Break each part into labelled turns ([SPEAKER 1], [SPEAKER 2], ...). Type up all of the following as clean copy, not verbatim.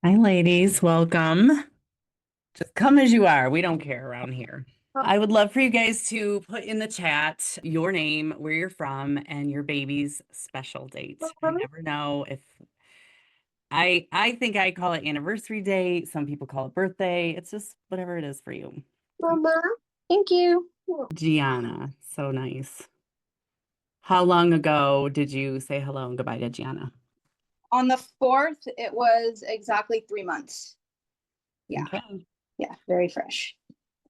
[SPEAKER 1] Hi, ladies. Welcome. Just come as you are. We don't care around here. I would love for you guys to put in the chat your name, where you're from, and your baby's special date. I never know if I think I call it anniversary date. Some people call it birthday. It's just whatever it is for you.
[SPEAKER 2] Mama, thank you.
[SPEAKER 1] Gianna, so nice. How long ago did you say hello and goodbye to Gianna?
[SPEAKER 2] On the 4th, it was exactly 3 months. Yeah,
[SPEAKER 1] Okay.
[SPEAKER 2] yeah, very fresh.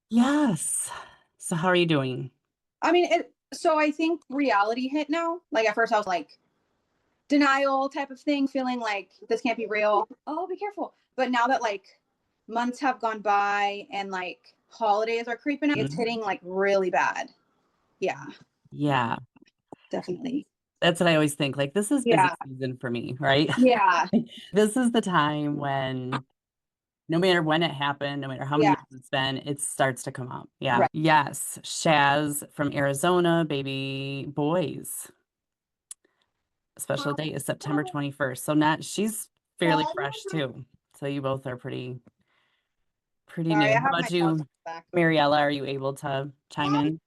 [SPEAKER 1] Yes. So how are you doing?
[SPEAKER 2] So I think reality hit now. Like at first I was like denial type of thing, feeling like this can't be real. Oh, be careful. But now that like months have gone by and like holidays are creeping up, it's
[SPEAKER 1] Mhm.
[SPEAKER 2] hitting like really bad. Yeah,
[SPEAKER 1] Yeah.
[SPEAKER 2] definitely.
[SPEAKER 1] That's what I always think. Like, this is busy
[SPEAKER 2] Yeah,
[SPEAKER 1] season for me, right?
[SPEAKER 2] yeah,
[SPEAKER 1] This is the time when no matter when it happened, no matter how many
[SPEAKER 2] yeah,
[SPEAKER 1] years it's been, it starts to come up. Yeah.
[SPEAKER 2] right.
[SPEAKER 1] Yes. Shaz from Arizona, baby boys. Special date is September 21st. So not she's fairly fresh too. So you both are pretty
[SPEAKER 2] Sorry,
[SPEAKER 1] new.
[SPEAKER 2] I
[SPEAKER 1] How
[SPEAKER 2] have my
[SPEAKER 1] about
[SPEAKER 2] dogs
[SPEAKER 1] you,
[SPEAKER 2] back.
[SPEAKER 1] Mariella? Are you able to chime in?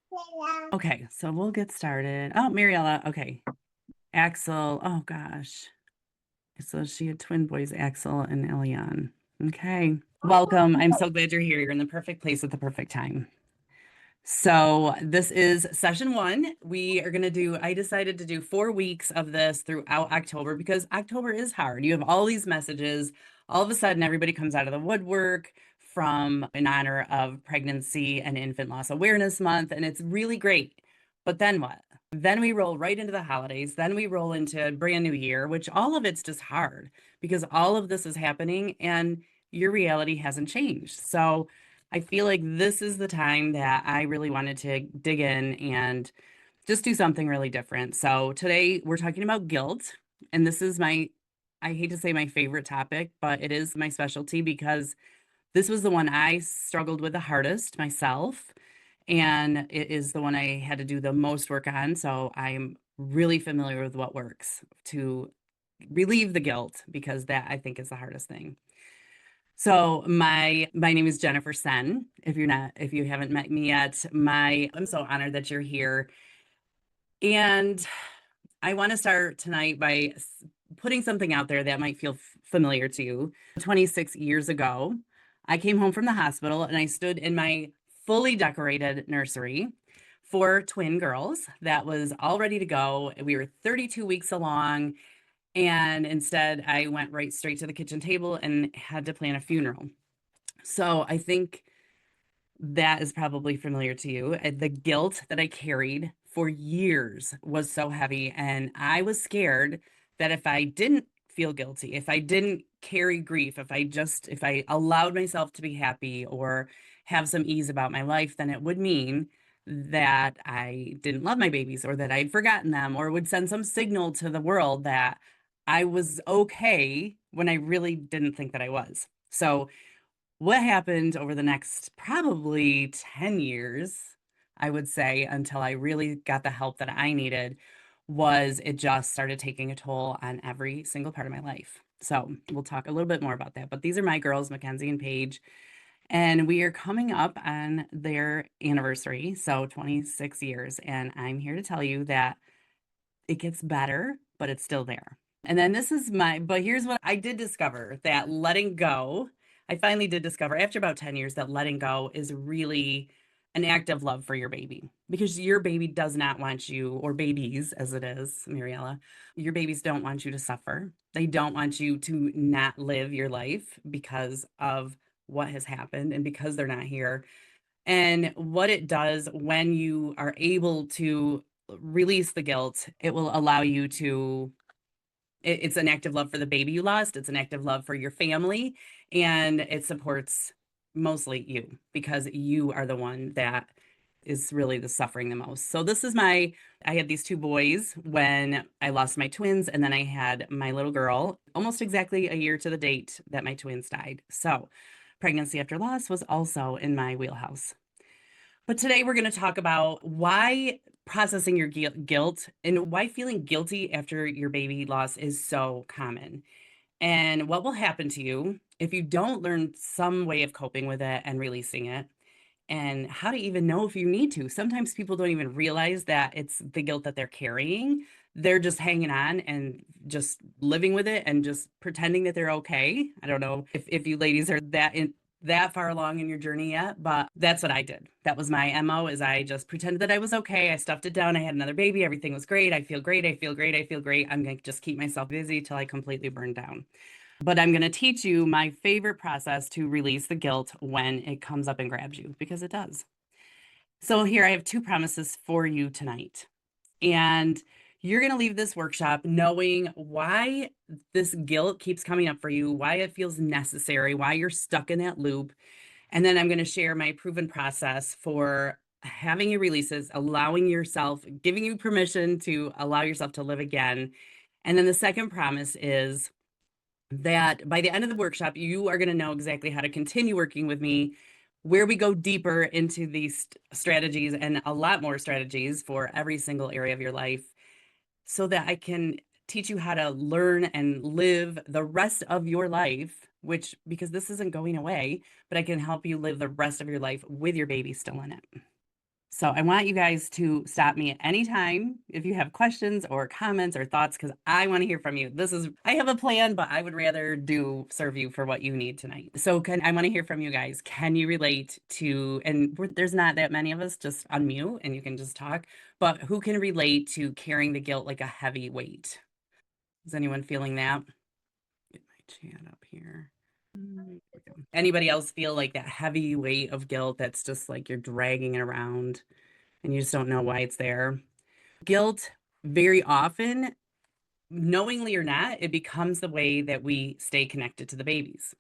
[SPEAKER 1] Okay, so we'll get started. Oh, Mariella. Okay. Axel. Oh gosh. So she had twin boys, Axel and Elian. Okay. Welcome. I'm so glad you're here. You're in the perfect place at the perfect time. So this is session one. I decided to do 4 weeks of this throughout October because October is hard. You have all these messages. All of a sudden, everybody comes out of the woodwork from in honor of Pregnancy and Infant Loss Awareness Month, and it's really great. But then what? Then we roll right into the holidays. Then we roll into a brand new year, which all of it's just hard because all of this is happening and your reality hasn't changed. So I feel like this is the time that I really wanted to dig in and just do something really different. So today we're talking about guilt, and this is I hate to say my favorite topic, but it is my specialty because this was the one I struggled with the hardest myself, and it is the one I had to do the most work on. So I'm really familiar with what works to relieve the guilt because that I think is the hardest thing. So my name is Jennifer Sen. If you haven't met me yet, my I'm so honored that you're here. And I want to start tonight by putting something out there that might feel familiar to you. 26 years ago, I came home from the hospital and I stood in my fully decorated nursery for twin girls that was all ready to go. We were 32 weeks along, and instead I went right straight to the kitchen table and had to plan a funeral. So I think that is probably familiar to you. The guilt that I carried for years was so heavy, and I was scared that if I didn't feel guilty, if I didn't carry grief, if I allowed myself to be happy or have some ease about my life, then it would mean that I didn't love my babies or that I'd forgotten them or would send some signal to the world that I was okay when I really didn't think that I was. So what happened over the next probably 10 years, I would say, until I really got the help that I needed, was it just started taking a toll on every single part of my life. So we'll talk a little bit more about that. But these are my girls, Mackenzie and Paige, and we are coming up on their anniversary. So 26 years. And I'm here to tell you that it gets better, but it's still there. And then but here's what I did discover that letting go, I finally did discover after about 10 years that letting go is really an act of love for your baby because your baby does not want you, or babies as it is, Mariella, your babies don't want you to suffer. They don't want you to not live your life because of what has happened and because they're not here. And what it does when you are able to release the guilt, it will allow you to, it's an act of love for the baby you lost, it's an act of love for your family, and it supports mostly you because you are the one that is really the suffering the most. So I had these two boys when I lost my twins, and then I had my little girl almost exactly a year to the date that my twins died. So pregnancy after loss was also in my wheelhouse. But today we're going to talk about why processing your guilt and why feeling guilty after your baby loss is so common and what will happen to you if you don't learn some way of coping with it and releasing it, and how to even know if you need to. Sometimes people don't even realize that it's the guilt that they're carrying. They're just hanging on and just living with it and just pretending that they're okay. I don't know if you ladies are that far along in your journey yet, but that's what I did. That was my MO is I just pretended that I was okay. I stuffed it down. I had another baby. Everything was great. I feel great. I feel great. I feel great. I'm going to just keep myself busy till I completely burn down. But I'm going to teach you my favorite process to release the guilt when it comes up and grabs you, because it does. So here I have two promises for you tonight. And you're going to leave this workshop knowing why this guilt keeps coming up for you, why it feels necessary, why you're stuck in that loop. And then I'm going to share my proven process for having your releases, allowing yourself, giving you permission to allow yourself to live again. And then the second promise is that by the end of the workshop, you are going to know exactly how to continue working with me, where we go deeper into these strategies and a lot more strategies for every single area of your life so that I can teach you how to learn and live the rest of your life, which, because this isn't going away, but I can help you live the rest of your life with your baby still in it. So I want you guys to stop me at any time if you have questions or comments or thoughts, because I want to hear from you. I have a plan, but I would rather serve you for what you need tonight. So I want to hear from you guys. Can you relate to, and there's not that many of us, just unmute and you can just talk, but who can relate to carrying the guilt like a heavy weight? Is anyone feeling that? Get my chat up here. Anybody else feel like that heavy weight of guilt that's just like you're dragging it around and you just don't know why it's there? Guilt, very often, knowingly or not, it becomes the way that we stay connected to the babies.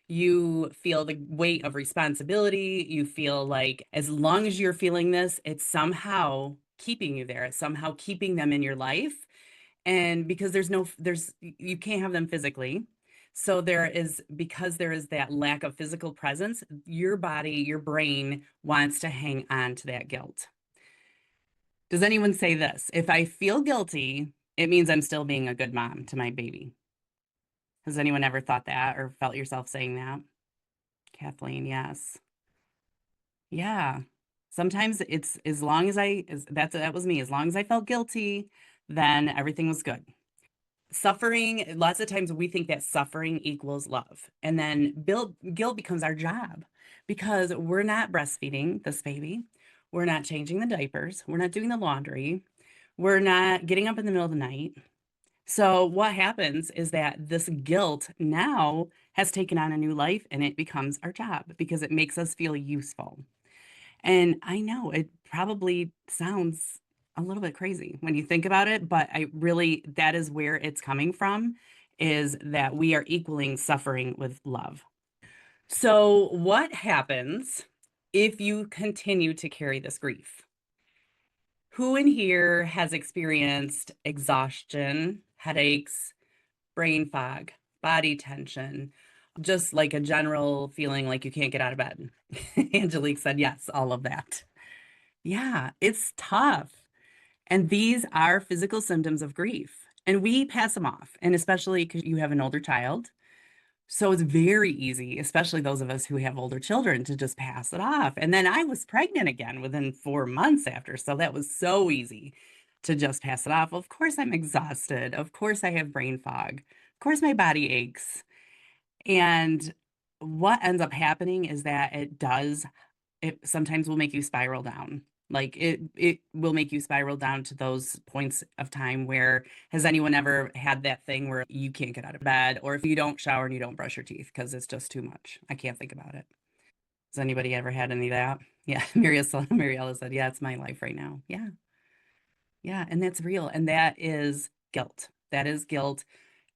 [SPEAKER 1] You feel the weight of responsibility. You feel like as long as you're feeling this, it's somehow keeping you there. It's somehow keeping them in your life. And because you can't have them physically. So because there is that lack of physical presence, your body, your brain wants to hang on to that guilt. Does anyone say this? If I feel guilty, it means I'm still being a good mom to my baby. Has anyone ever thought that or felt yourself saying that? Kathleen, yes. Yeah. Sometimes it's as long as that was me. As long as I felt guilty, then everything was good. Suffering, lots of times we think that suffering equals love. And then guilt becomes our job because we're not breastfeeding this baby. We're not changing the diapers. We're not doing the laundry. We're not getting up in the middle of the night. So what happens is that this guilt now has taken on a new life and it becomes our job because it makes us feel useful. And I know it probably sounds a little bit crazy when you think about it, but that is where it's coming from, is that we are equaling suffering with love. So what happens if you continue to carry this grief? Who in here has experienced exhaustion, headaches, brain fog, body tension, just like a general feeling like you can't get out of bed? Angelique said, yes, all of that. Yeah, it's tough. And these are physical symptoms of grief. And we pass them off. And especially because you have an older child. So it's very easy, especially those of us who have older children, to just pass it off. And then I was pregnant again within 4 months after. So that was so easy to just pass it off. Of course, I'm exhausted. Of course, I have brain fog. Of course, my body aches. And what ends up happening is that it sometimes will make you spiral down. Like it will make you spiral down to those points of time where, has anyone ever had that thing where you can't get out of bed, or if you don't shower and you don't brush your teeth because it's just too much? I can't think about it. Has anybody ever had any of that? Yeah, Mariella said, yeah, it's my life right now. Yeah. Yeah, and that's real. And that is guilt. That is guilt.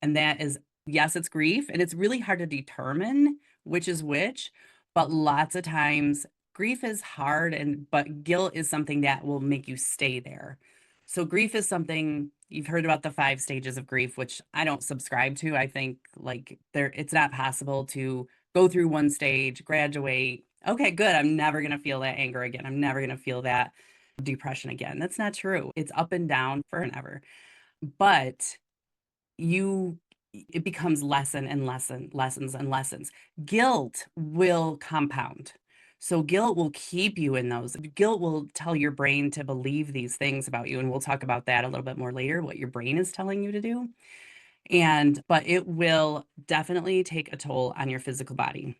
[SPEAKER 1] And that is, yes, it's grief. And it's really hard to determine which is which. But lots of times, grief is hard, but guilt is something that will make you stay there. So, grief is something you've heard about, the 5 stages of grief, which I don't subscribe to. I think like it's not possible to go through one stage, graduate. Okay, good. I'm never going to feel that anger again. I'm never going to feel that depression again. That's not true. It's up and down forever. But you it becomes lessons and lessons. Guilt will compound. So guilt will keep you in those. Guilt will tell your brain to believe these things about you. And we'll talk about that a little bit more later, what your brain is telling you to do. But it will definitely take a toll on your physical body,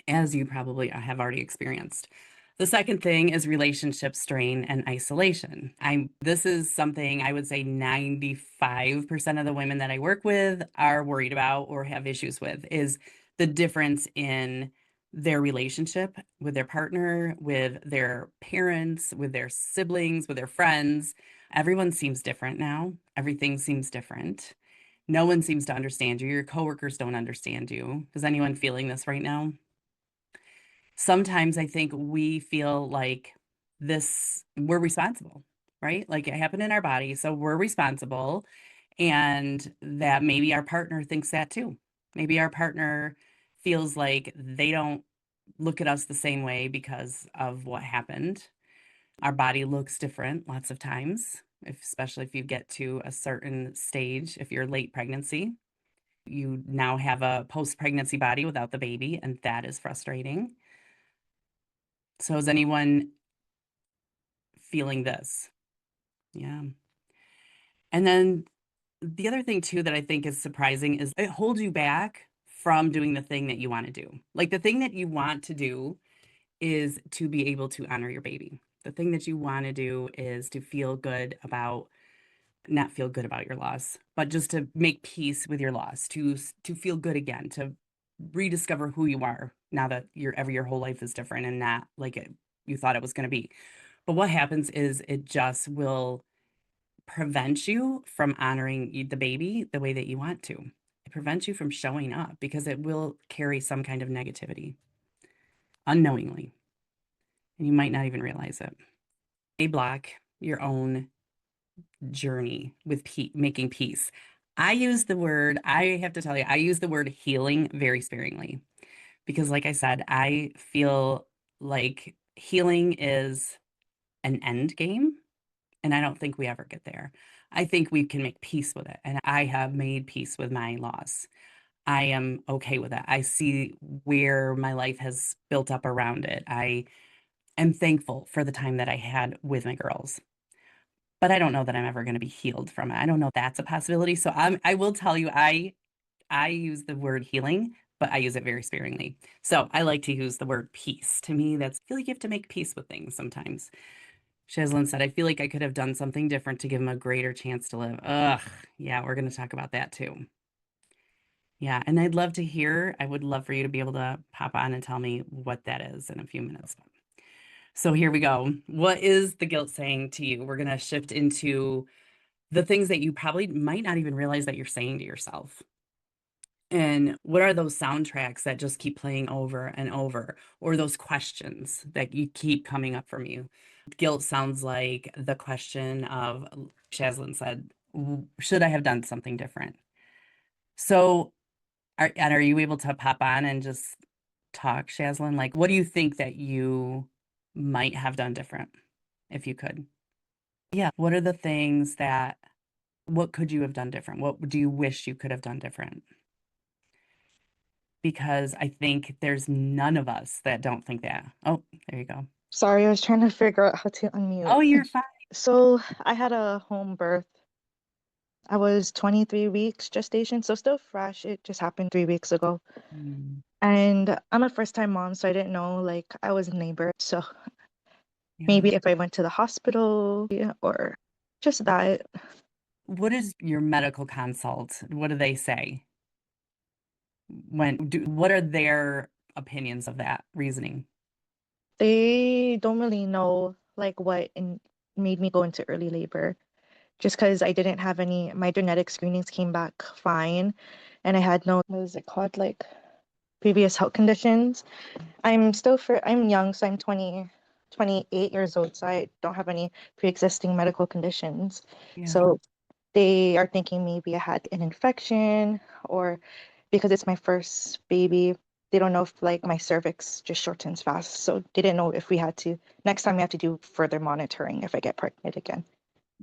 [SPEAKER 1] as you probably have already experienced. The second thing is relationship strain and isolation. This is something I would say 95% of the women that I work with are worried about or have issues with is the difference in their relationship with their partner, with their parents, with their siblings, with their friends. Everyone seems different now. Everything seems different. No one seems to understand you. Your coworkers don't understand you. Is anyone feeling this right now? Sometimes I think we feel like we're responsible, right? Like it happened in our body, so we're responsible, and that maybe our partner thinks that too. Maybe our partner feels like they don't look at us the same way because of what happened. Our body looks different lots of times, especially if you get to a certain stage, if you're late pregnancy. You now have a post-pregnancy body without the baby, and that is frustrating. So is anyone feeling this? Yeah. And then the other thing too that I think is surprising is it holds you back from doing the thing that you want to do. Like the thing that you want to do is to be able to honor your baby. The thing that you want to do is to feel good about not feel good about your loss, but just to make peace with your loss, to feel good again, to rediscover who you are now that your whole life is different and not like you thought it was going to be. But what happens is it just will prevent you from honoring the baby the way that you want to. It prevents you from showing up because it will carry some kind of negativity unknowingly, and you might not even realize it. They block your own journey with making peace. I have to tell you, I use the word healing very sparingly because, like I said, I feel like healing is an end game. And I don't think we ever get there. I think we can make peace with it. And I have made peace with my loss. I am okay with it. I see where my life has built up around it. I am thankful for the time that I had with my girls. But I don't know that I'm ever going to be healed from it. I don't know if that's a possibility. So I will tell you, I use the word healing, but I use it very sparingly. So I like to use the word peace. To me, I feel like you have to make peace with things sometimes. Shazlin said, I feel like I could have done something different to give him a greater chance to live. Ugh, yeah, we're going to talk about that too. Yeah, and I would love for you to be able to pop on and tell me what that is in a few minutes. So here we go. What is the guilt saying to you? We're going to shift into the things that you probably might not even realize that you're saying to yourself. And what are those soundtracks that just keep playing over and over, or those questions that you keep coming up from you? Guilt sounds like the question of, Shazlin said, should I have done something different? So, are you able to pop on and just talk, Shazlin? Like, what do you think that you might have done different if you could? Yeah. What are the things what could you have done different? What do you wish you could have done different? Because I think there's none of us that don't think that. Oh, there you go.
[SPEAKER 3] Sorry, I was trying to figure out how to
[SPEAKER 1] Oh,
[SPEAKER 3] unmute.
[SPEAKER 1] you're fine.
[SPEAKER 3] So I had a home birth. I was 23 weeks gestation, so still fresh. It just happened 3 weeks ago.
[SPEAKER 1] Mm,
[SPEAKER 3] And I'm a first-time mom, so I didn't know like I was in labor. So
[SPEAKER 1] yeah.
[SPEAKER 3] maybe if I went to the hospital, yeah, or just that.
[SPEAKER 1] What is your medical consult? What do they say? What are their opinions of that reasoning?
[SPEAKER 3] They don't really know like made me go into early labor. Just because I didn't have my genetic screenings came back fine, and I had no, what is it called, like previous health conditions. I'm young, so I'm 28 years old, so I don't have any pre-existing medical conditions.
[SPEAKER 1] Yeah.
[SPEAKER 3] So they are thinking maybe I had an infection, or because it's my first baby, they don't know if like my cervix just shortens fast. So they didn't know if next time we have to do further monitoring if I get pregnant again.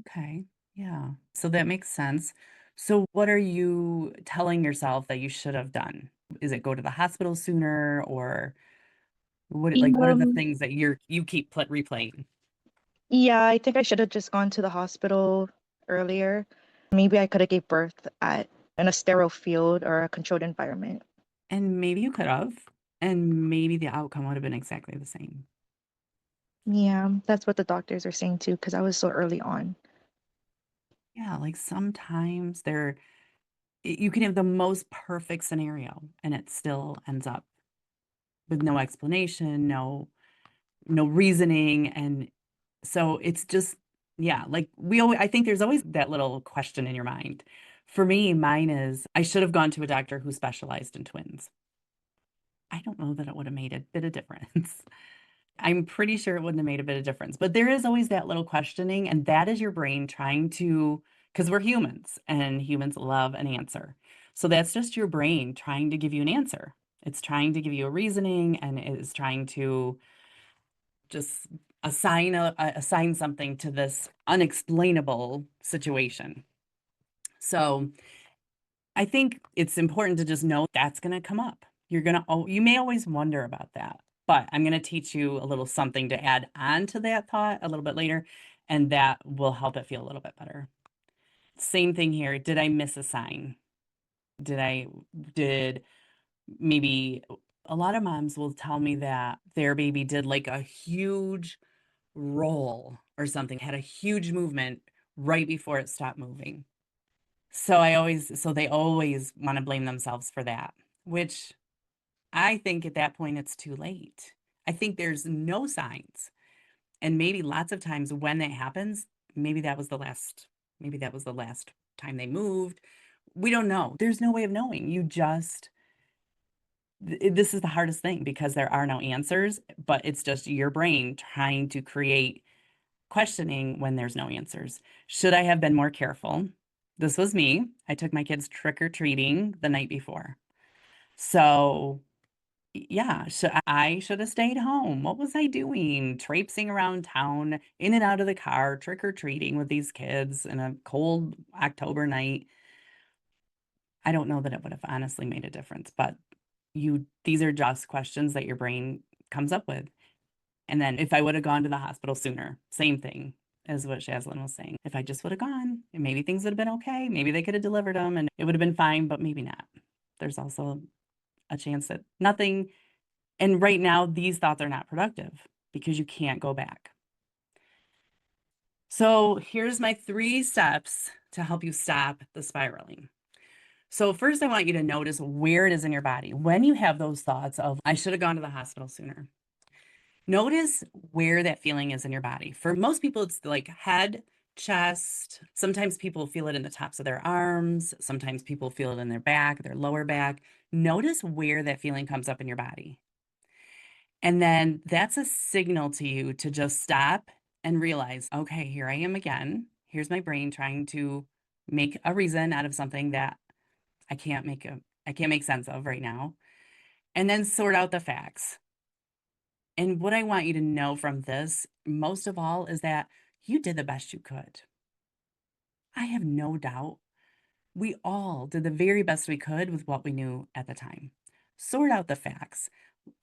[SPEAKER 1] Okay. Yeah. So that makes sense. So what are you telling yourself that you should have done? Is it go to the hospital sooner, or what are the
[SPEAKER 3] Um,
[SPEAKER 1] things that you keep replaying?
[SPEAKER 3] yeah, I think I should have just gone to the hospital earlier. Maybe I could have gave birth at in a sterile field or a controlled environment.
[SPEAKER 1] And maybe you could have, and maybe the outcome would have been exactly the same.
[SPEAKER 3] Yeah, that's what the doctors are saying too, because I was so early on.
[SPEAKER 1] Yeah, like sometimes you can have the most perfect scenario and it still ends up with no explanation, no reasoning. And so it's just, yeah, like I think there's always that little question in your mind. For me, mine is I should have gone to a doctor who specialized in twins. I don't know that it would have made a bit of difference. I'm pretty sure it wouldn't have made a bit of difference, but there is always that little questioning, and that is your brain trying to, because we're humans and humans love an answer. So that's just your brain trying to give you an answer. It's trying to give you a reasoning, and it is trying to just assign something to this unexplainable situation. So I think it's important to just know that's going to come up. You may always wonder about that, but I'm going to teach you a little something to add on to that thought a little bit later, and that will help it feel a little bit better. Same thing here. Did I miss a sign? Did maybe a lot of moms will tell me that their baby did like a huge roll or something, had a huge movement right before it stopped moving. So they always want to blame themselves for that, which I think at that point it's too late. I think there's no signs. And maybe lots of times when that happens, maybe that was the last time they moved. We don't know. There's no way of knowing. This is the hardest thing because there are no answers, but it's just your brain trying to create questioning when there's no answers. Should I have been more careful? This was me. I took my kids trick-or-treating the night before. So, yeah, I should have stayed home. What was I doing? Traipsing around town, in and out of the car, trick-or-treating with these kids in a cold October night. I don't know that it would have honestly made a difference, but these are just questions that your brain comes up with. And then if I would have gone to the hospital sooner, same thing as what Shaslyn was saying. If I just would have gone, maybe things would have been okay. Maybe they could have delivered them and it would have been fine, but maybe not. There's also a chance that nothing. And right now, these thoughts are not productive because you can't go back. So here's my 3 steps to help you stop the spiraling. So first, I want you to notice where it is in your body. When you have those thoughts of, I should have gone to the hospital sooner, notice where that feeling is in your body. For most people, it's like head, chest. Sometimes people feel it in the tops of their arms. Sometimes people feel it in their back, their lower back. Notice where that feeling comes up in your body. And then that's a signal to you to just stop and realize, okay, here I am again. Here's my brain trying to make a reason out of something that I can't make sense of right now. And then sort out the facts. And what I want you to know from this, most of all, is that you did the best you could. I have no doubt we all did the very best we could with what we knew at the time. Sort out the facts.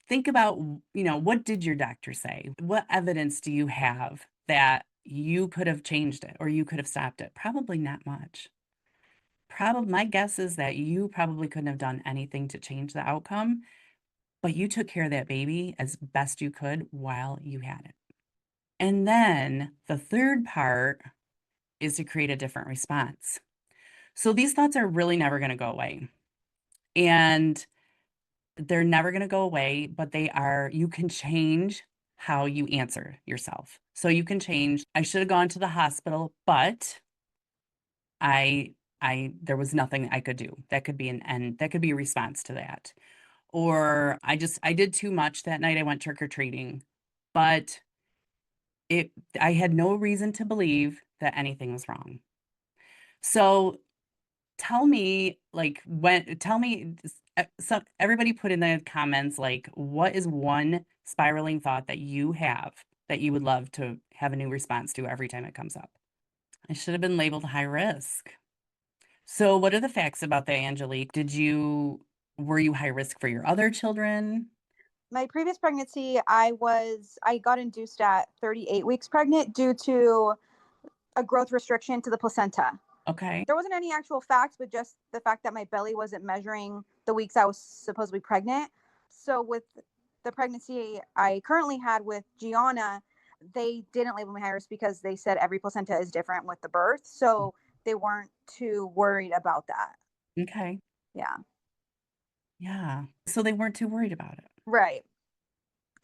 [SPEAKER 1] Think about, what did your doctor say? What evidence do you have that you could have changed it or you could have stopped it? Probably not much. Probably my guess is that you probably couldn't have done anything to change the outcome, but you took care of that baby as best you could while you had it. And then the third part is to create a different response. So these thoughts are really never going to go away. And they're never going to go away, but you can change how you answer yourself. So you can change, I should have gone to the hospital, but there was nothing I could do. That could be an end. That could be a response to that. Or I did too much that night. I went trick-or-treating, but I had no reason to believe that anything was wrong. So tell me, so everybody put in the comments, like, what is one spiraling thought that you have that you would love to have a new response to every time it comes up? I should have been labeled high risk. So what are the facts about that, Angelique? Were you high risk for your other children?
[SPEAKER 2] My previous pregnancy, I got induced at 38 weeks pregnant due to a growth restriction to the placenta.
[SPEAKER 1] Okay.
[SPEAKER 2] There wasn't any actual facts, but just the fact that my belly wasn't measuring the weeks I was supposed to be pregnant. So with the pregnancy I currently had with Gianna, they didn't label me high risk because they said every placenta is different with the birth. So they weren't too worried about that.
[SPEAKER 1] Okay.
[SPEAKER 2] Yeah.
[SPEAKER 1] Yeah. So they weren't too worried about it.
[SPEAKER 2] Right.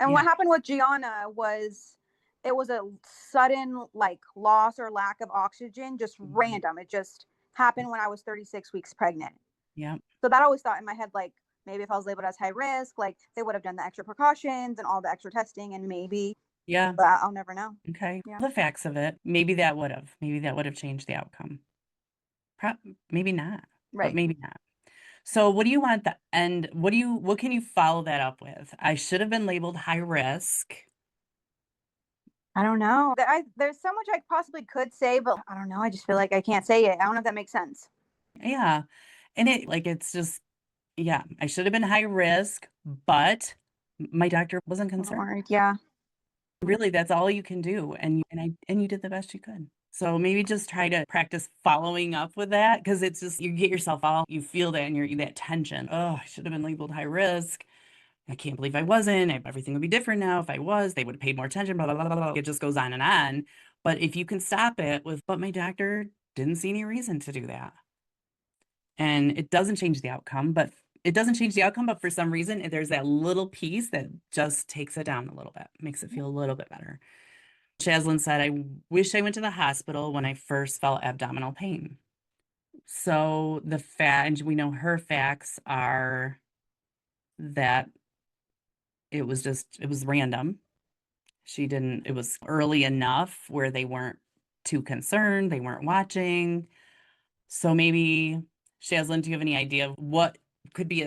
[SPEAKER 2] And
[SPEAKER 1] Yeah.
[SPEAKER 2] what happened with Gianna was it was a sudden like loss or lack of oxygen, just random. It just happened when I was 36 weeks pregnant.
[SPEAKER 1] Yeah.
[SPEAKER 2] So that always thought in my head, like maybe if I was labeled as high risk, like they would have done the extra precautions and all the extra testing and maybe,
[SPEAKER 1] Yeah.
[SPEAKER 2] but I'll never know.
[SPEAKER 1] Okay.
[SPEAKER 2] Yeah.
[SPEAKER 1] The facts of it. Maybe that would have changed the outcome. Maybe not, but
[SPEAKER 2] Right.
[SPEAKER 1] maybe not. So what do you want at the end? What can you follow that up with? I should have been labeled high risk.
[SPEAKER 2] I don't know. There's so much I possibly could say, but I don't know. I just feel like I can't say it. I don't know if that makes sense.
[SPEAKER 1] Yeah. And it's just, yeah, I should have been high risk, but my doctor wasn't
[SPEAKER 2] I'm
[SPEAKER 1] concerned.
[SPEAKER 2] worried. Yeah.
[SPEAKER 1] Really, that's all you can do. And you did the best you could. So maybe just try to practice following up with that because it's just you get yourself all you feel that and you're that tension. Oh, I should have been labeled high risk. I can't believe I wasn't. Everything would be different now if I was. They would have paid more attention, blah, blah, blah, blah, blah. It just goes on and on. But if you can stop it but my doctor didn't see any reason to do that. And it doesn't change the outcome, but for some reason, there's that little piece that just takes it down a little bit, makes it feel a little bit better. Shaslyn said, I wish I went to the hospital when I first felt abdominal pain. So and we know her facts are that it was random. It was early enough where they weren't too concerned, they weren't watching. So maybe, Shaslyn, do you have any idea of what could be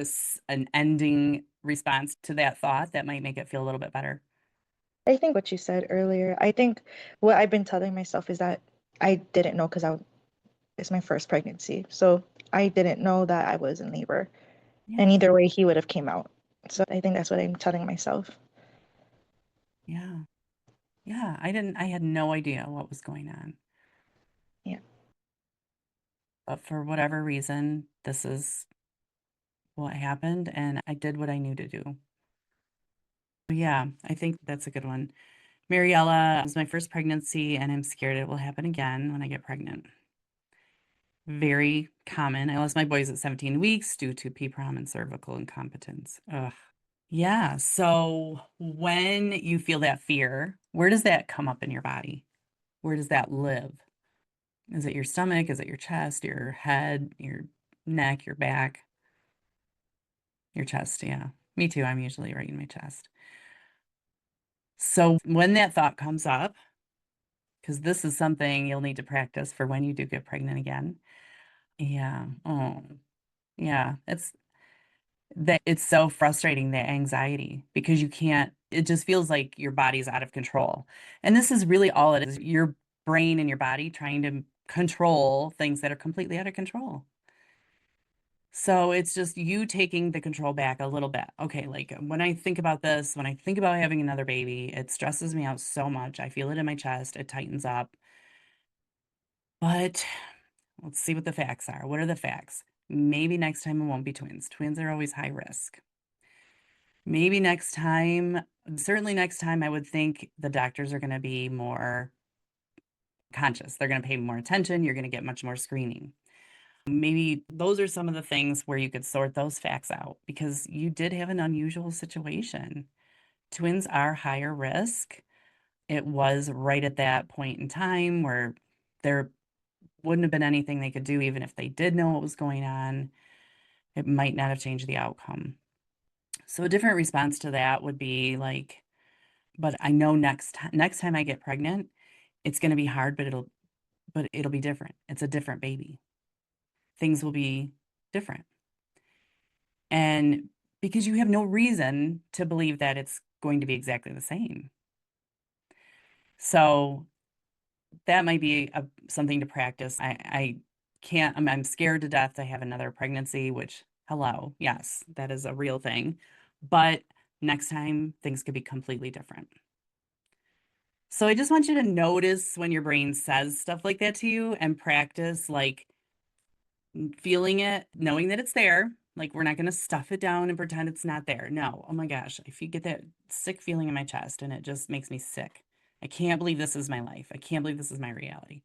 [SPEAKER 1] an ending response to that thought that might make it feel a little bit better?
[SPEAKER 3] I think what you said earlier, I think what I've been telling myself is that I didn't know because it's my first pregnancy. So I didn't know that I was in labor.
[SPEAKER 1] Yeah.
[SPEAKER 3] And either way, he would have came out. So I think that's what I'm telling myself.
[SPEAKER 1] Yeah. Yeah. I had no idea what was going on.
[SPEAKER 3] Yeah.
[SPEAKER 1] But for whatever reason, this is what happened, and I did what I knew to do. Yeah, I think that's a good one. Mariella, it was my first pregnancy, and I'm scared it will happen again when I get pregnant. Very common. I lost my boys at 17 weeks due to PPROM and cervical incompetence. Ugh. Yeah. So when you feel that fear, where does that come up in your body? Where does that live? Is it your stomach? Is it your chest, your head, your neck, your back? Your chest, yeah. Me too. I'm usually right in my chest. So when that thought comes up, because this is something you'll need to practice for when you do get pregnant again. Yeah. Oh, yeah. It's so frustrating, the anxiety, because it just feels like your body's out of control. And this is really all it is, your brain and your body trying to control things that are completely out of control. So it's just you taking the control back a little bit. Okay, like when I think about this, when I think about having another baby, it stresses me out so much. I feel it in my chest, it tightens up. But let's see what the facts are. What are the facts? Maybe next time it won't be twins. Twins are always high risk. Maybe next time, certainly next time, I would think the doctors are going to be more conscious. They're going to pay more attention. You're going to get much more screening. Maybe those are some of the things where you could sort those facts out because you did have an unusual situation. Twins are higher risk. It was right at that point in time where there wouldn't have been anything they could do, even if they did know what was going on. It might not have changed the outcome. So a different response to that would be like, but I know next time I get pregnant, it's going to be hard, but it'll be different. It's a different baby. Things will be different. And because you have no reason to believe that it's going to be exactly the same. So that might be something to practice. I I'm scared to death to have another pregnancy, which, hello, yes, that is a real thing. But next time, things could be completely different. So I just want you to notice when your brain says stuff like that to you and practice like feeling it, knowing that it's there. Like we're not going to stuff it down and pretend it's not there. No. Oh my gosh. If you get that sick feeling in my chest and it just makes me sick. I can't believe this is my life. I can't believe this is my reality.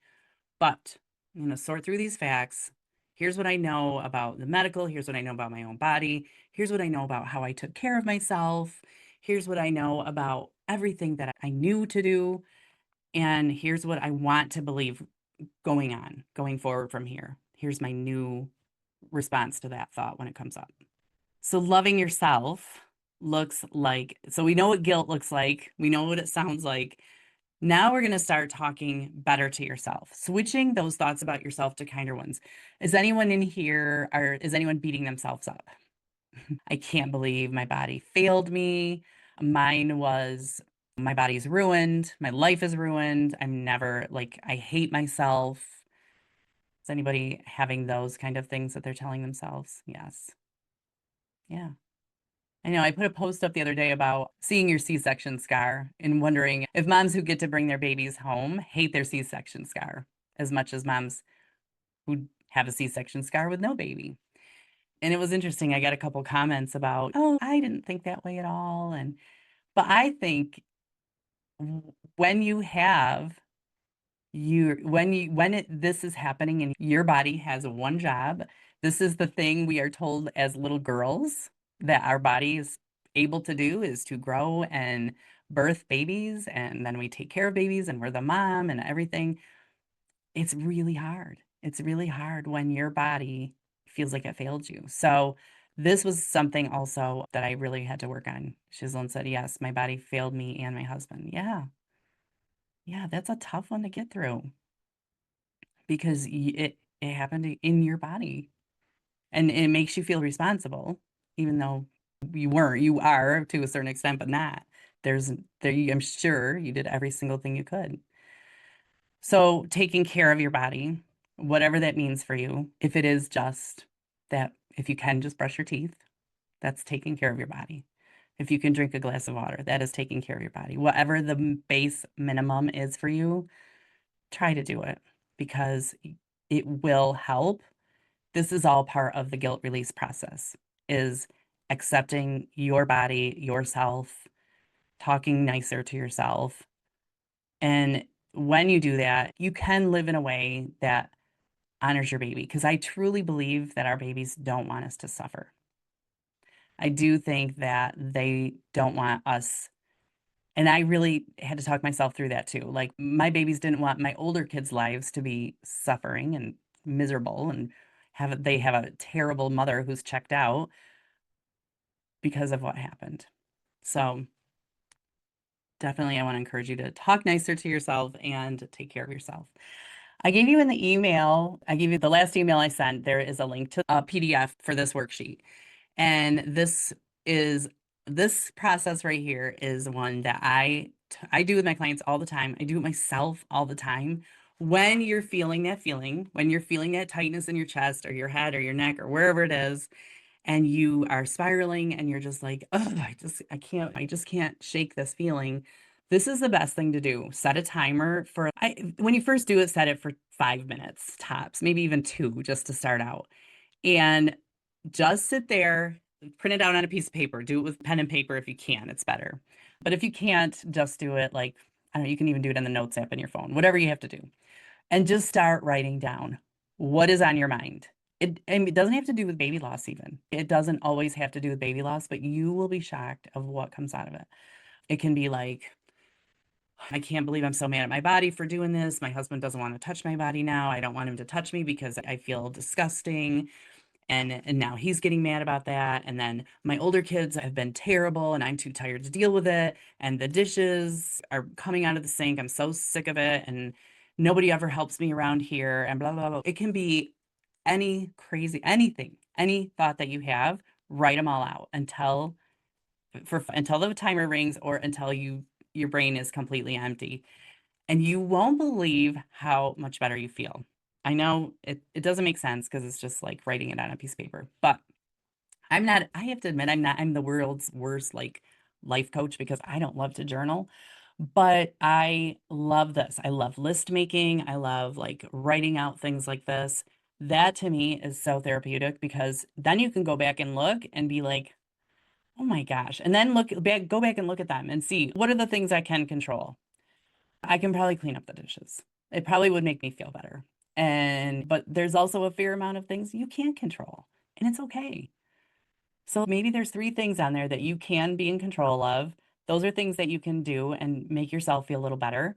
[SPEAKER 1] But I'm going to sort through these facts. Here's what I know about the medical. Here's what I know about my own body. Here's what I know about how I took care of myself. Here's what I know about everything that I knew to do. And here's what I want to believe going forward from here. Here's my new response to that thought when it comes up. So, loving yourself looks like, so we know what guilt looks like, we know what it sounds like. Now we're going to start talking better to yourself, switching those thoughts about yourself to kinder ones. Is anyone in here, or is anyone beating themselves up? I can't believe my body failed me. Mine was, my body's ruined. My life is ruined. I'm never, like, I hate myself. Is anybody having those kind of things that they're telling themselves? Yes. Yeah. I know I put a post up the other day about seeing your C-section scar and wondering if moms who get to bring their babies home hate their C-section scar as much as moms who have a C-section scar with no baby. And it was interesting. I got a couple comments about, oh, I didn't think that way at all. But I think when you have this is happening and your body has one job, this is the thing we are told as little girls that our body is able to do, is to grow and birth babies, and then we take care of babies and we're the mom and everything. It's really hard. It's really hard when your body feels like it failed you. So this was something also that I really had to work on. Shislin said, yes, my body failed me and my husband. Yeah. Yeah, that's a tough one to get through because it happened in your body, and it makes you feel responsible, even though you are to a certain extent, but not. I'm sure you did every single thing you could. So taking care of your body, whatever that means for you, if it is just that, if you can just brush your teeth, that's taking care of your body. If you can drink a glass of water, that is taking care of your body. Whatever the base minimum is for you, try to do it because it will help. This is all part of the guilt release process, is accepting your body, yourself, talking nicer to yourself. And when you do that, you can live in a way that honors your baby, because I truly believe that our babies don't want us to suffer. I do think that they don't want us. And I really had to talk myself through that too. Like my babies didn't want my older kids' lives to be suffering and miserable and they have a terrible mother who's checked out because of what happened. So definitely I want to encourage you to talk nicer to yourself and take care of yourself. I gave you in the email, I gave you the last email I sent, there is a link to a PDF for this worksheet. And this process right here is one that I do with my clients all the time. I do it myself all the time. When you're feeling that feeling, when you're feeling that tightness in your chest or your head or your neck or wherever it is, and you are spiraling and you're just like, oh, I just can't shake this feeling. This is the best thing to do. Set a timer when you first do it, set it for 5 minutes tops, maybe even 2, just to start out. And just sit there, print it out on a piece of paper. Do it with pen and paper if you can, it's better. But if you can't, just do it like, I don't know, you can even do it in the notes app in your phone, whatever you have to do. And just start writing down what is on your mind. And it doesn't have to do with baby loss even. It doesn't always have to do with baby loss, but you will be shocked of what comes out of it. It can be like, I can't believe I'm so mad at my body for doing this. My husband doesn't want to touch my body now. I don't want him to touch me because I feel disgusting. And now he's getting mad about that. And then my older kids have been terrible and I'm too tired to deal with it. And the dishes are coming out of the sink. I'm so sick of it. And nobody ever helps me around here and blah, blah, blah. It can be anything, any thought that you have, write them all out until the timer rings or until your brain is completely empty. And you won't believe how much better you feel. I know it doesn't make sense because it's just like writing it on a piece of paper, but I have to admit, I'm the world's worst like life coach because I don't love to journal, but I love this. I love list making. I love like writing out things like this. That to me is so therapeutic because then you can go back and look and be like, oh my gosh. And then go back and look at them and see what are the things I can control. I can probably clean up the dishes. It probably would make me feel better. But there's also a fair amount of things you can't control, and it's okay. So maybe there's three things on there that you can be in control of. Those are things that you can do and make yourself feel a little better,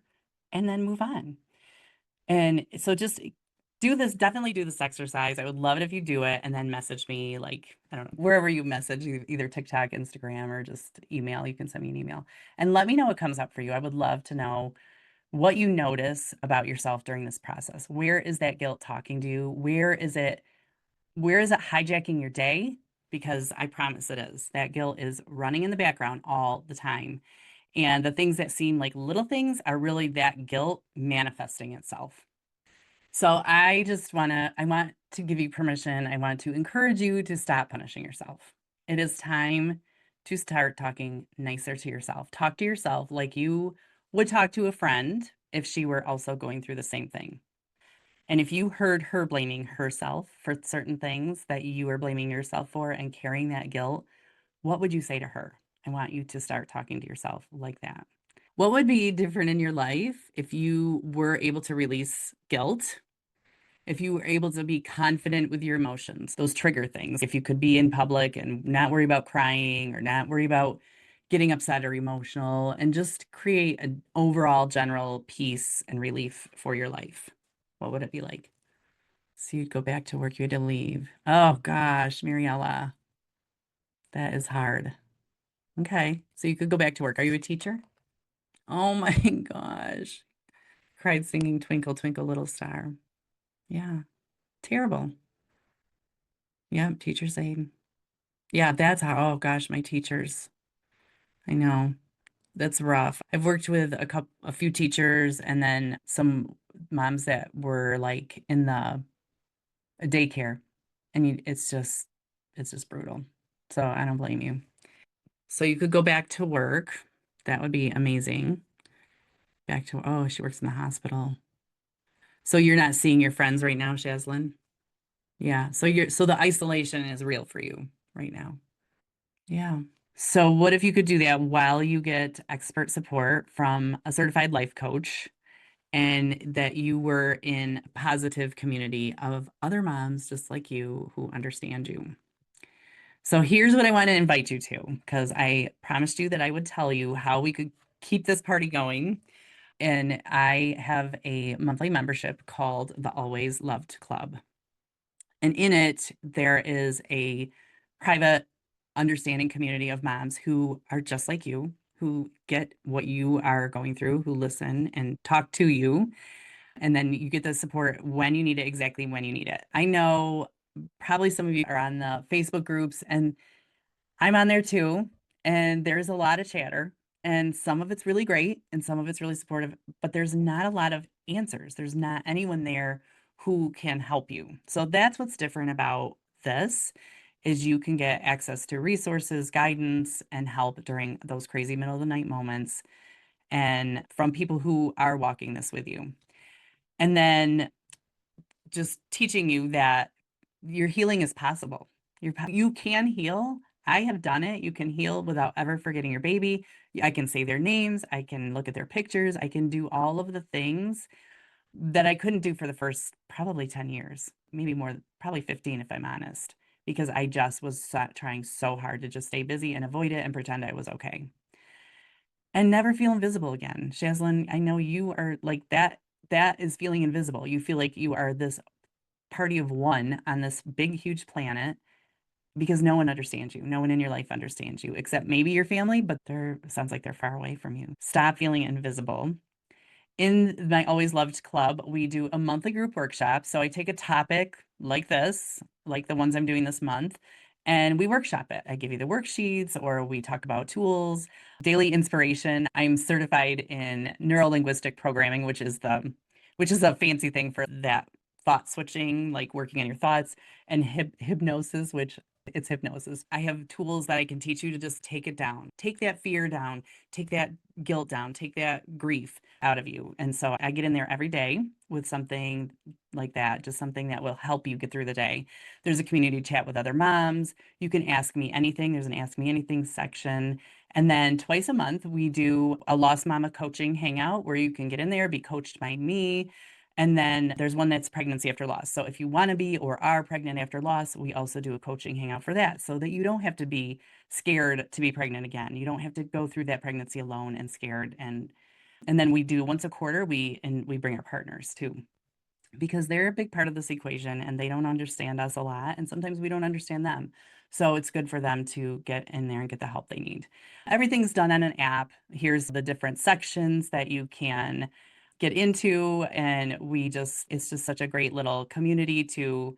[SPEAKER 1] and then move on. And so just definitely do this exercise. I would love it if you do it and then message me, like, I don't know, wherever you message, either TikTok, Instagram, or just email. You can send me an email and let me know what comes up for you. I would love to know what you notice about yourself during this process. Where is that guilt talking to you? Where is it hijacking your day? Because I promise it is. That guilt is running in the background all the time. And the things that seem like little things are really that guilt manifesting itself. So I want to give you permission. I want to encourage you to stop punishing yourself. It is time to start talking nicer to yourself. Talk to yourself like you would talk to a friend if she were also going through the same thing. And if you heard her blaming herself for certain things that you were blaming yourself for and carrying that guilt, what would you say to her? I want you to start talking to yourself like that. What would be different in your life if you were able to release guilt? If you were able to be confident with your emotions, those trigger things, if you could be in public and not worry about crying or not worry about getting upset or emotional and just create an overall general peace and relief for your life, what would it be like? So you'd go back to work, you had to leave. Oh gosh, Mariella, that is hard. Okay, so you could go back to work. Are you a teacher? Oh my gosh. Cried singing Twinkle, Twinkle, Little Star. Yeah, terrible. Yeah, teacher's aide. Yeah, that's how, oh gosh, my teachers. I know. That's rough. I've worked with a few teachers and then some moms that were like in the daycare. And it's just brutal. So I don't blame you. So you could go back to work. That would be amazing. Oh, she works in the hospital. So you're not seeing your friends right now, Shaslyn? Yeah. So the isolation is real for you right now. Yeah. So what if you could do that while you get expert support from a certified life coach and that you were in a positive community of other moms just like you who understand you? So here's what I want to invite you to, because I promised you that I would tell you how we could keep this party going. And I have a monthly membership called the Always Loved Club. And in it, there is a private, understanding community of moms who are just like you, who get what you are going through, who listen and talk to you. And then you get the support when you need it, exactly when you need it. I know probably some of you are on the Facebook groups, and I'm on there too. And there's a lot of chatter, and some of it's really great and some of it's really supportive, but there's not a lot of answers. There's not anyone there who can help you. So that's what's different about this is you can get access to resources, guidance, and help during those crazy middle of the night moments and from people who are walking this with you. And then just teaching you that your healing is possible. You can heal. I have done it. You can heal without ever forgetting your baby. I can say their names. I can look at their pictures. I can do all of the things that I couldn't do for the first probably 10 years, maybe more, probably 15 if I'm honest, because I just was trying so hard to just stay busy and avoid it and pretend I was okay and never feel invisible again. Shaslyn, I know you are like that. That is feeling invisible. You feel like you are this party of one on this big, huge planet because no one understands you. No one in your life understands you, except maybe your family, but sounds like they're far away from you. Stop feeling invisible. In my Always Loved Club, we do a monthly group workshop. So I take a topic like this, like the ones I'm doing this month, and we workshop it. I give you the worksheets or we talk about tools, daily inspiration. I'm certified in neuro-linguistic programming, which is a fancy thing for that thought switching, like working on your thoughts, and hypnosis, which it's hypnosis. I have tools that I can teach you to just take it down, take that fear down, take that guilt down, take that grief out of you. And so I get in there every day with something like that, just something that will help you get through the day. There's a community chat with other moms. You can ask me anything. There's an Ask Me Anything section. And then twice a month, we do a Lost Mama coaching hangout where you can get in there, be coached by me. And then there's one that's pregnancy after loss. So if you want to be or are pregnant after loss, we also do a coaching hangout for that so that you don't have to be scared to be pregnant again. You don't have to go through that pregnancy alone and scared. And then we do once a quarter, we bring our partners too, because they're a big part of this equation and they don't understand us a lot. And sometimes we don't understand them. So it's good for them to get in there and get the help they need. Everything's done on an app. Here's the different sections that you can get into. And it's just such a great little community to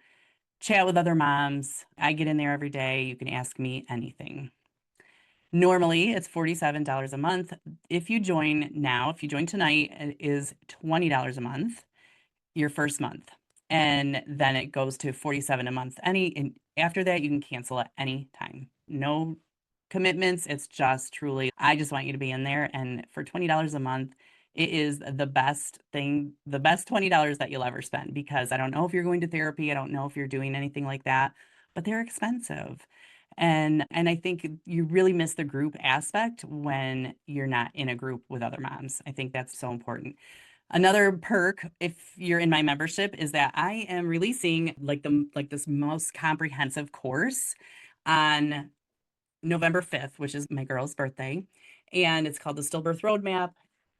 [SPEAKER 1] chat with other moms. I get in there every day. You can ask me anything. Normally, it's $47 a month. If you join now, if you join tonight, it is $20 a month, your first month. And then it goes to $47 a month. And after that, you can cancel at any time. No commitments. It's just truly, I just want you to be in there. And for $20 a month, it is the best thing, the best $20 that you'll ever spend, because I don't know if you're going to therapy. I don't know if you're doing anything like that, but they're expensive. And I think you really miss the group aspect when you're not in a group with other moms. I think that's so important. Another perk, if you're in my membership, is that I am releasing like this most comprehensive course on November 5th, which is my girl's birthday, and it's called the Stillbirth Roadmap.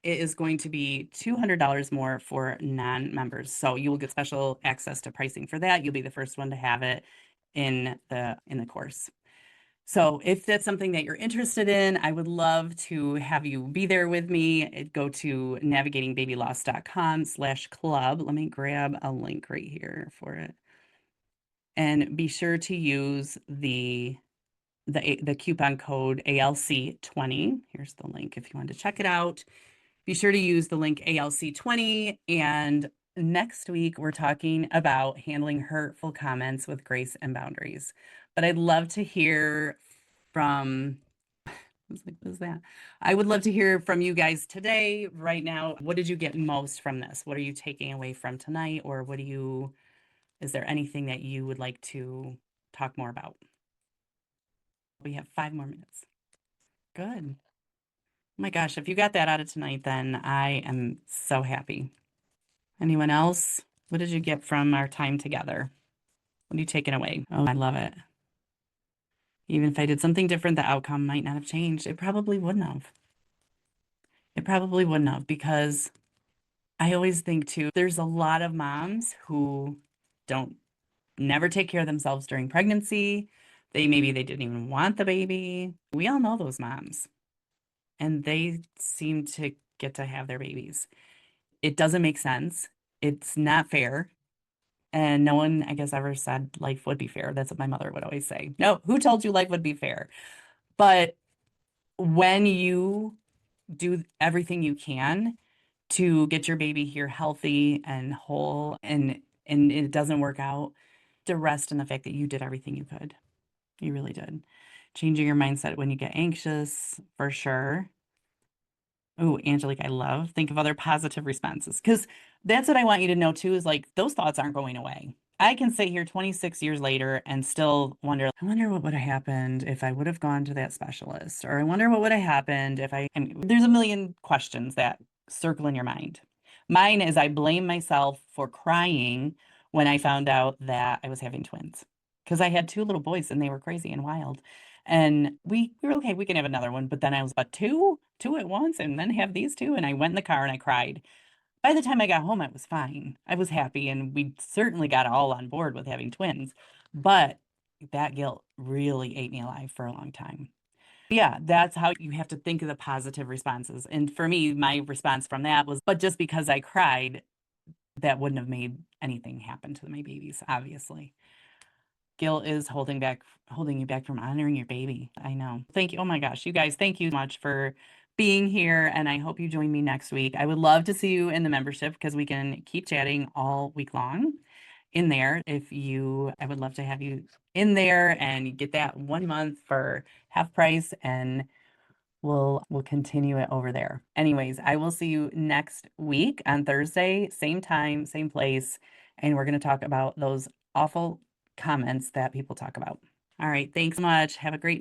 [SPEAKER 1] It is going to be $200 more for non-members. So you will get special access to pricing for that. You'll be the first one to have it in the course. So if that's something that you're interested in, I would love to have you be there with me. Go to navigatingbabyloss.com/club. Let me grab a link right here for it. And be sure to use the coupon code ALC20. Here's the link if you want to check it out. Be sure to use the link ALC20. And next week, we're talking about handling hurtful comments with grace and boundaries. But I'd love to hear from, I was like, what is that? I would love to hear from you guys today, right now. What did you get most from this? What are you taking away from tonight? Or is there anything that you would like to talk more about? We have 5 more minutes. Good. Oh my gosh, if you got that out of tonight, then I am so happy. Anyone else? What did you get from our time together? What are you taking away? Oh, I love it. Even if I did something different, the outcome might not have changed. It probably wouldn't have. It probably wouldn't have, because I always think too, there's a lot of moms who never take care of themselves during pregnancy. Maybe they didn't even want the baby. We all know those moms, and they seem to get to have their babies. It doesn't make sense. It's not fair. And no one, I guess, ever said life would be fair. That's what my mother would always say. No, who told you life would be fair? But when you do everything you can to get your baby here healthy and whole, and it doesn't work out, to rest in the fact that you did everything you could. You really did. Changing your mindset when you get anxious, for sure. Oh, Angelique, I love. Think of other positive responses, because that's what I want you to know too, is like those thoughts aren't going away. I can sit here 26 years later and still wonder, I wonder what would have happened if I would have gone to that specialist, or I wonder what would have happened if there's a million questions that circle in your mind. Mine is I blame myself for crying when I found out that I was having twins, because I had 2 little boys and they were crazy and wild. And we were okay, we can have another one. But then I was about two at once, and then have these 2. And I went in the car and I cried. By the time I got home, I was fine. I was happy. And we certainly got all on board with having twins. But that guilt really ate me alive for a long time. Yeah, that's how you have to think of the positive responses. And for me, my response from that was, but just because I cried, that wouldn't have made anything happen to my babies, obviously. Guilt is holding you back from honoring your baby. I know. Thank you. Oh my gosh, you guys, thank you so much for being here. And I hope you join me next week. I would love to see you in the membership, because we can keep chatting all week long. in there. I would love to have you in there and you get that 1 month for half price, and we'll continue it over there. Anyways, I will see you next week on Thursday, same time, same place, and we're going to talk about those awful comments that people talk about. All right, thanks so much. Have a great